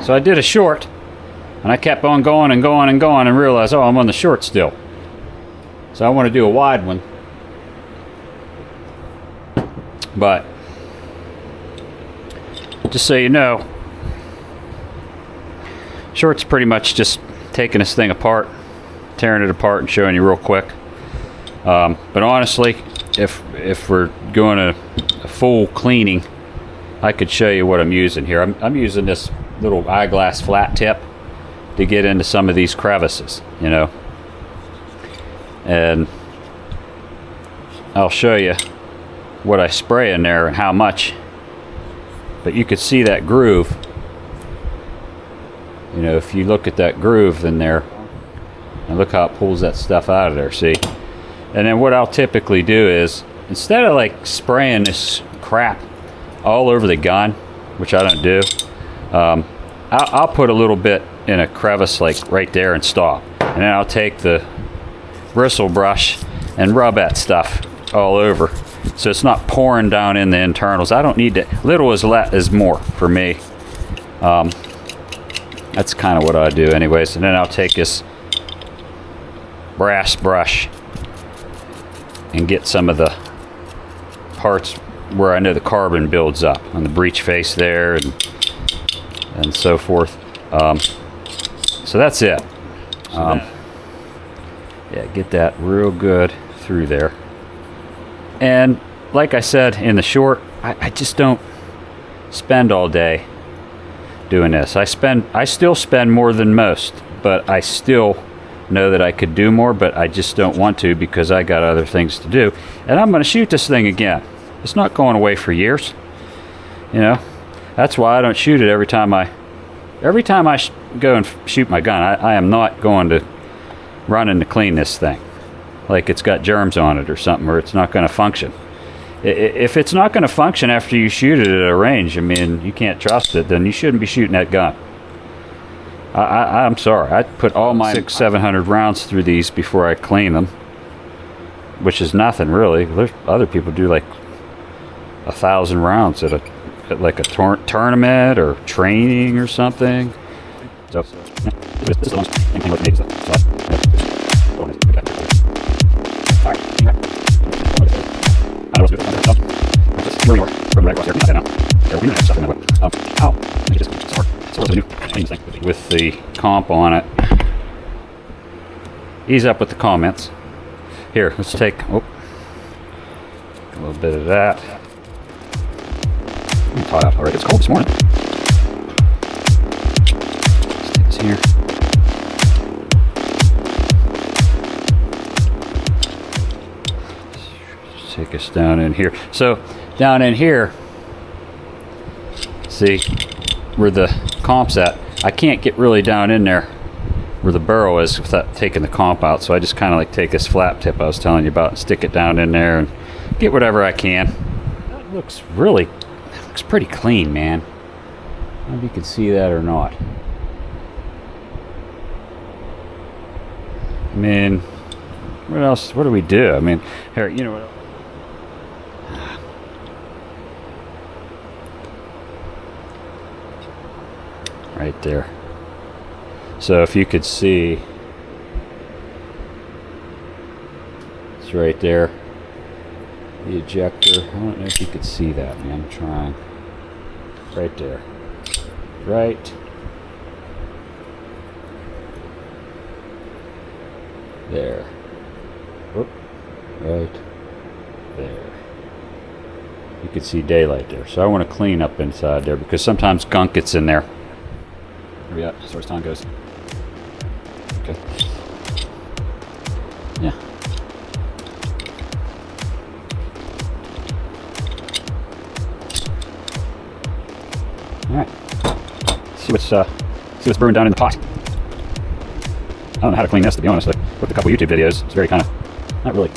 So I did a short, and I kept on going and going and going and realized, oh, I'm on the short still. So I want to do a wide one. But just so you know, short's pretty much just taking this thing apart, tearing it apart and showing you real quick. But honestly, if we're doing a full cleaning, I could show you what I'm using here. I'm using this little eyeglass flat tip to get into some of these crevices, you know. And I'll show you what I spray in there and how much. But you could see that groove. You know, if you look at that groove in there, and look how it pulls that stuff out of there, see? And then what I'll typically do is, instead of like spraying this crap all over the gun, which I don't do, I'll put a little bit in a crevice like right there and stop. And then I'll take the bristle brush and rub that stuff all over, so it's not pouring down in the internals. I don't need to. Little is more for me. That's kind of what I do anyways. And then I'll take this brass brush and get some of the parts where I know the carbon builds up on the breech face there and so forth. So that's it. Yeah, get that real good through there. And like I said in the short, I just don't spend all day doing this. I still spend more than most, but I still know that I could do more, but I just don't want to because I got other things to do. And I'm going to shoot this thing again. It's not going away for years. You know, that's why I don't shoot it every time I go and shoot my gun. I am not going to run in to clean this thing like it's got germs on it or something, or it's not going to function. If it's not going to function after you shoot it at a range, I mean, you can't trust it, then you shouldn't be shooting that gun. I'm sorry. I put all my 600-700 rounds through these before I clean them, which is nothing really. There's other people do like 1,000 rounds at like a tournament or training or something. So this is the one thing with me. With the comp on it. Ease up with the comments. Here, let's take a little bit of that. I'm tied up already. It's cold this morning. Let's take this here. Let's take us down in here. So down in here, see where the comp's at. I can't get really down in there where the barrel is without taking the comp out, so I just kind of like take this flap tip I was telling you about and stick it down in there and get whatever I can. That looks pretty clean, man. I don't know if you can see that or not. I mean, what else? What do we do? I mean, here, you know what else? Right there. So if you could see, it's right there, the ejector. I don't know if you could see that, man. I'm trying. Right there. Right there. Whoop. Right there. You could see daylight there. So I want to clean up inside there because sometimes gunk gets in there. Where we at as far as time goes? Okay. Yeah. All right. See what's brewing down in the pot. I don't know how to clean this, to be honest. I looked at a couple YouTube videos. It's very kind of not really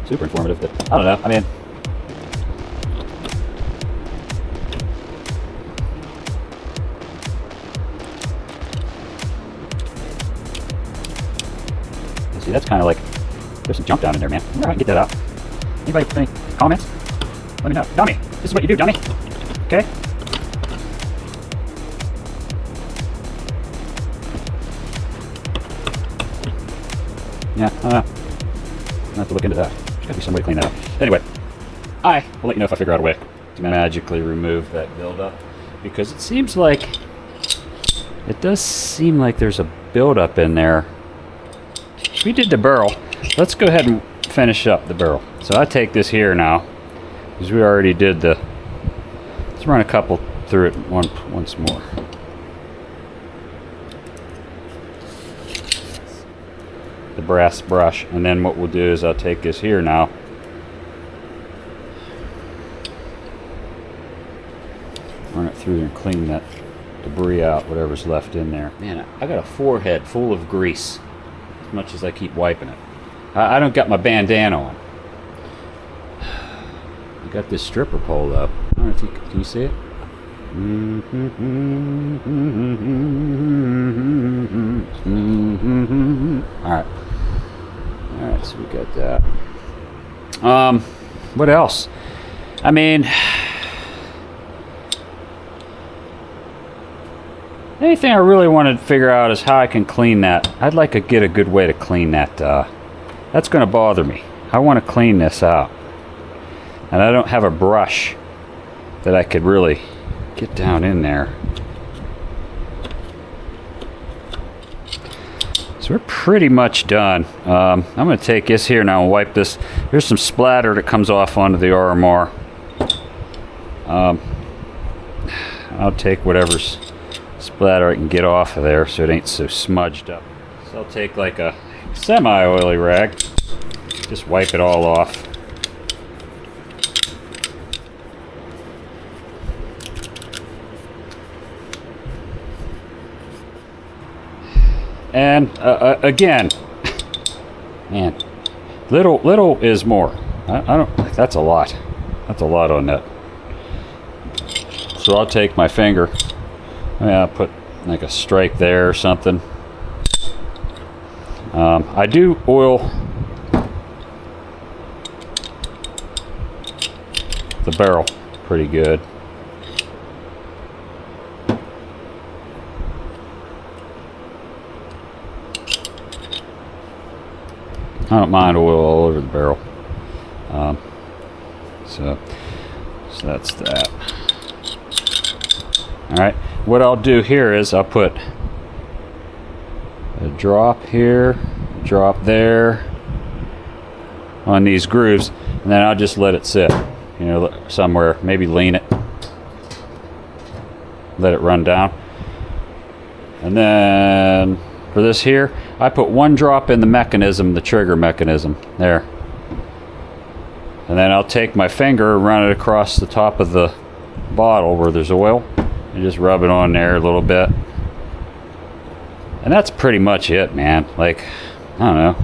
super informative, but I don't know. I mean, see, that's kind of like, there's some junk down in there, man. I wonder how I can get that out. Anybody have any comments? Let me know. Dummy, this is what you do, dummy. Okay? Yeah, I'll have to look into that. There's gotta be some way to clean that up. Anyway, I will let you know if I figure out a way to magically remove that buildup, because it seems like, it does seem like there's a buildup in there. We did the barrel. Let's go ahead and finish up the barrel. So I take this here now, because we already did the, let's run a couple through it once more. The brass brush, and then what we'll do is I'll take this here now, run it through and clean that debris out, whatever's left in there. Man, I got a forehead full of grease, as much as I keep wiping it. I don't got my bandana on. I got this stripper pole up. I don't know if you can you see it? Alright, so we got that. What else? I mean, anything I really want to figure out is how I can clean that. I'd like to get a good way to clean that. That's going to bother me. I want to clean this out. And I don't have a brush that I could really get down in there. So we're pretty much done. I'm going to take this here now and wipe this. There's some splatter that comes off onto the RMR. I'll take whatever's splatter I can get off of there so it ain't so smudged up. So I'll take like a semi-oily rag, just wipe it all off. And again, man, little is more. I don't. That's a lot. That's a lot on that. So I'll take my finger. I'll put like a stripe there or something. I do oil the barrel pretty good. I don't mind oil all over the barrel. So that's that. Alright, what I'll do here is I'll put a drop here, a drop there on these grooves, and then I'll just let it sit, you know, somewhere, maybe lean it, let it run down. And then for this here, I put one drop in the mechanism, the trigger mechanism, there. And then I'll take my finger and run it across the top of the bottle where there's oil, and just rub it on there a little bit. And that's pretty much it, man. Like, I don't know.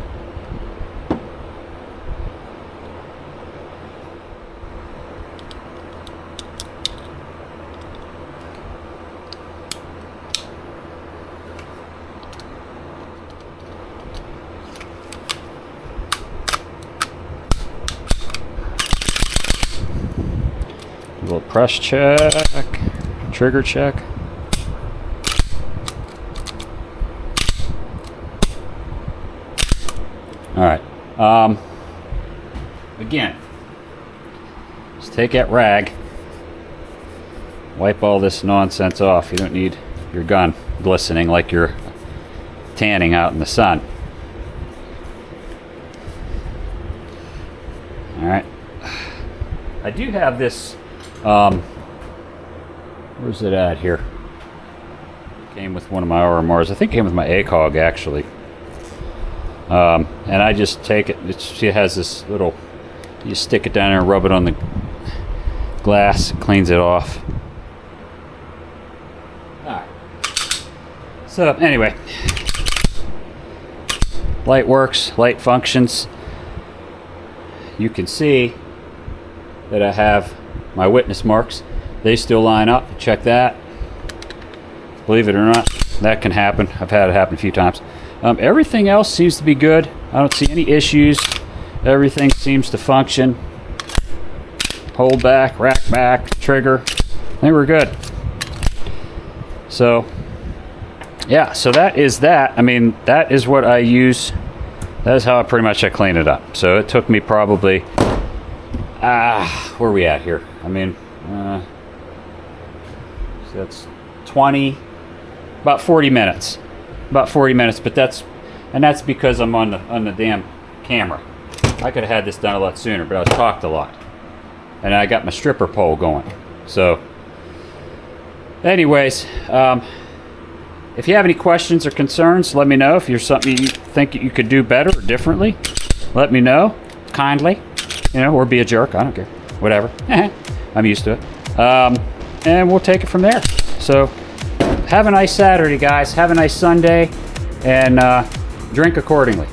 A little press check, trigger check. All right. Again, just take that rag, wipe all this nonsense off. You don't need your gun glistening like you're tanning out in the sun. All right. I do have this. Where's it at here? Came with one of my RMRs. I think it came with my ACOG actually. And I just take it. It has this little. You just stick it down there and rub it on the glass. It cleans it off. All right. So anyway, light works. Light functions. You can see that I have my witness marks. They still line up. Check that. Believe it or not, that can happen. I've had it happen a few times. Everything else seems to be good. I don't see any issues. Everything seems to function. Hold back, rack back, trigger. I think we're good. So, yeah, so that is that. I mean, that is what I use That's how I clean it up. So it took me probably, where are we at here? I mean, so that's 20, about 40 minutes. About 40 minutes, but that's because I'm on the damn camera. I could have had this done a lot sooner, but I was talked a lot. And I got my stripper pole going. So, anyways, if you have any questions or concerns, let me know. If you're something you think you could do better or differently, let me know kindly, or be a jerk. I don't care. Whatever. I'm used to it. And we'll take it from there. So, have a nice Saturday, guys. Have a nice Sunday, and drink accordingly.